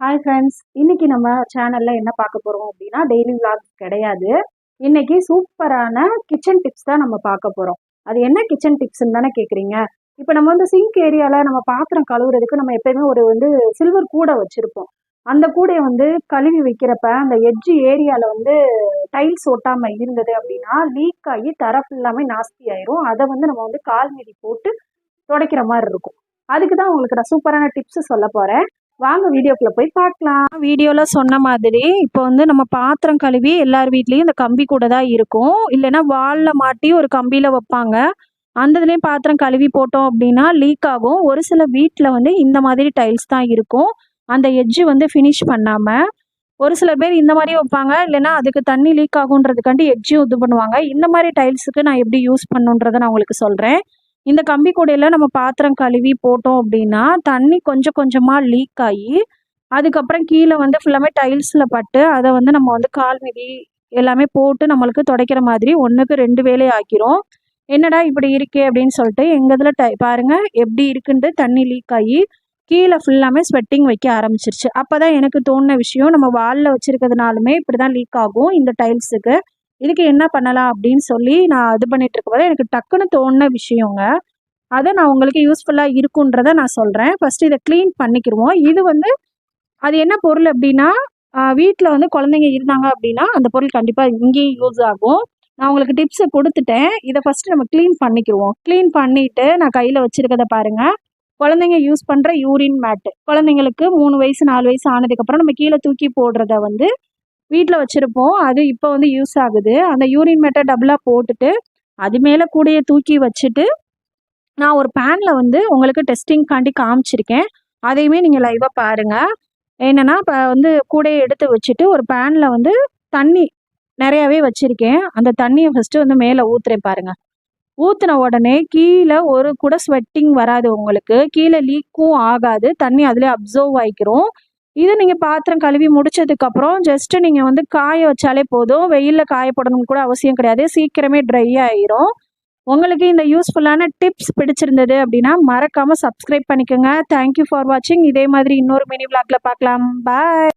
Hi friends, இன்னைக்கு நம்ம சேனல்ல என்ன பார்க்க போறோம் அப்படின்னா டெய்லி vlogs கிடையாது. இன்னைக்கு சூப்பரான கிச்சன் டிப்ஸ் தான் நம்ம பார்க்க போறோம். அது என்ன கிச்சன் டிப்ஸ்ன்னு தானே கேட்குறீங்க. இப்போ நம்ம சிங்க் ஏரியால நம்ம பாத்திரம் கழுவுறதுக்கு நம்ம எப்பயுமே ஒரு சில்வர் கூடை வச்சிருப்போம். அந்த கூடையை கழுவி வைக்கிறப்ப அந்த எட்ஜ் ஏரியால டைல்ஸ் ஒட்டாம இருந்தது அப்படின்னா லீக் ஆகி தர ஃபுல்லாமே நாஸ்தி ஆயிரும். அதை நம்ம கால் மிதி போட்டு துடைக்கிற மாதிரி இருக்கும். அதுக்கு தான் உங்களுக்கு நான் சூப்பரான டிப்ஸ் சொல்ல போறேன். வாங்க வீடியோக்குள்ள போய் பார்க்கலாம். வீடியோல சொன்ன மாதிரி இப்போ நம்ம பாத்திரம் கழுவி எல்லார் வீட்லயும் இந்த கம்பி கூட தான் இருக்கும். இல்லைன்னா வால்ல மாட்டி ஒரு கம்பியில வைப்பாங்க. அந்த இதுலேயும் பாத்திரம் கழுவி போட்டோம் அப்படின்னா லீக் ஆகும். ஒரு சில வீட்டில் இந்த மாதிரி டைல்ஸ் தான் இருக்கும். அந்த எட்ஜு ஃபினிஷ் பண்ணாம ஒரு சில பேர் இந்த மாதிரி வைப்பாங்க. இல்லைன்னா அதுக்கு தண்ணி லீக் ஆகுன்றதுக்காண்டி எட்ஜும் இது பண்ணுவாங்க. இந்த மாதிரி டைல்ஸுக்கு நான் எப்படி யூஸ் பண்ணுன்றதை நான் உங்களுக்கு சொல்கிறேன். இந்த கம்பி கூடையில் நம்ம பாத்திரம் கழுவி போட்டோம் அப்படின்னா தண்ணி கொஞ்சம் கொஞ்சமாக லீக் ஆகி அதுக்கப்புறம் கீழே ஃபுல்லாமே டைல்ஸில் பட்டு அதை நம்ம கால் மிதி எல்லாமே போட்டு நம்மளுக்கு துடைக்கிற மாதிரி 1க்கு 2 வேலை ஆக்கிரும். என்னடா இப்படி இருக்கே அப்படின்னு சொல்லிட்டு எங்கள் இதில் பாருங்கள் எப்படி இருக்குன்ட்டு தண்ணி லீக் ஆகி கீழே ஃபுல்லாமே ஸ்வெட்டிங் வைக்க ஆரம்பிச்சிருச்சு. அப்போ தான் எனக்கு தோணுன விஷயம், நம்ம வாலில் வச்சுருக்கிறதுனாலுமே இப்படி தான் லீக் ஆகும் இந்த டைல்ஸுக்கு. இதுக்கு என்ன பண்ணலாம் அப்படின்னு சொல்லி நான் இது பண்ணிட்டு இருக்கும்போது எனக்கு டக்குன்னு தோணுன விஷயங்க. அதை நான் உங்களுக்கு யூஸ்ஃபுல்லாக இருக்குன்றதை நான் சொல்கிறேன். ஃபஸ்ட்டு இதை க்ளீன் பண்ணிக்கிடுவோம். இது அது என்ன பொருள் அப்படின்னா வீட்டில் குழந்தைங்க இருந்தாங்க அப்படின்னா அந்த பொருள் கண்டிப்பாக இங்கேயும் யூஸ் ஆகும். நான் உங்களுக்கு டிப்ஸை கொடுத்துட்டேன். இதை ஃபஸ்ட்டு நம்ம க்ளீன் பண்ணிக்கிடுவோம். க்ளீன் பண்ணிவிட்டு நான் கையில் வச்சுருக்கதை பாருங்கள். குழந்தைங்க யூஸ் பண்ணுற யூரின் மேட்டு, குழந்தைங்களுக்கு 3 வயசு 4 வயசு ஆனதுக்கப்புறம் நம்ம கீழே தூக்கி போடுறத வீட்டில் வச்சுருப்போம். அது இப்போ யூஸ் ஆகுது. அந்த யூரின் மேட்டை டபுளாக போட்டுட்டு அது மேலே கூடையை தூக்கி வச்சுட்டு நான் ஒரு பேனில் உங்களுக்கு டெஸ்டிங்காண்டி காமிச்சிருக்கேன். அதையுமே நீங்கள் லைவாக பாருங்கள். என்னென்னா இப்போ கூடையை எடுத்து வச்சுட்டு ஒரு பேனில் தண்ணி நிறையாவே வச்சுருக்கேன். அந்த தண்ணியை ஃபஸ்ட்டு மேலே ஊற்றுறேன் பாருங்கள். ஊற்றின உடனே கீழே ஒரு கூட ஸ்வெட்டிங் வராது, உங்களுக்கு கீழே லீக்கும் ஆகாது. தண்ணி அதிலே அப்சர்வ் ஆகிக்கிறோம். இது நீங்கள் பாத்திரம் கழுவி முடிச்சதுக்கப்புறம் ஜஸ்ட்டு நீங்கள் காய வச்சாலே போதும். வெயிலில் காயப்படணும்னு கூட அவசியம் கிடையாது. சீக்கிரமே ட்ரை ஆயிரும். உங்களுக்கு இந்த யூஸ்ஃபுல்லான டிப்ஸ் பிடிச்சிருந்தது அப்படின்னா மறக்காமல் சப்ஸ்கிரைப் பண்ணிக்கோங்க. தேங்க்யூ ஃபார் வாட்சிங். இதே மாதிரி இன்னொரு மினி விளாக்ல பார்க்கலாம். பாய்.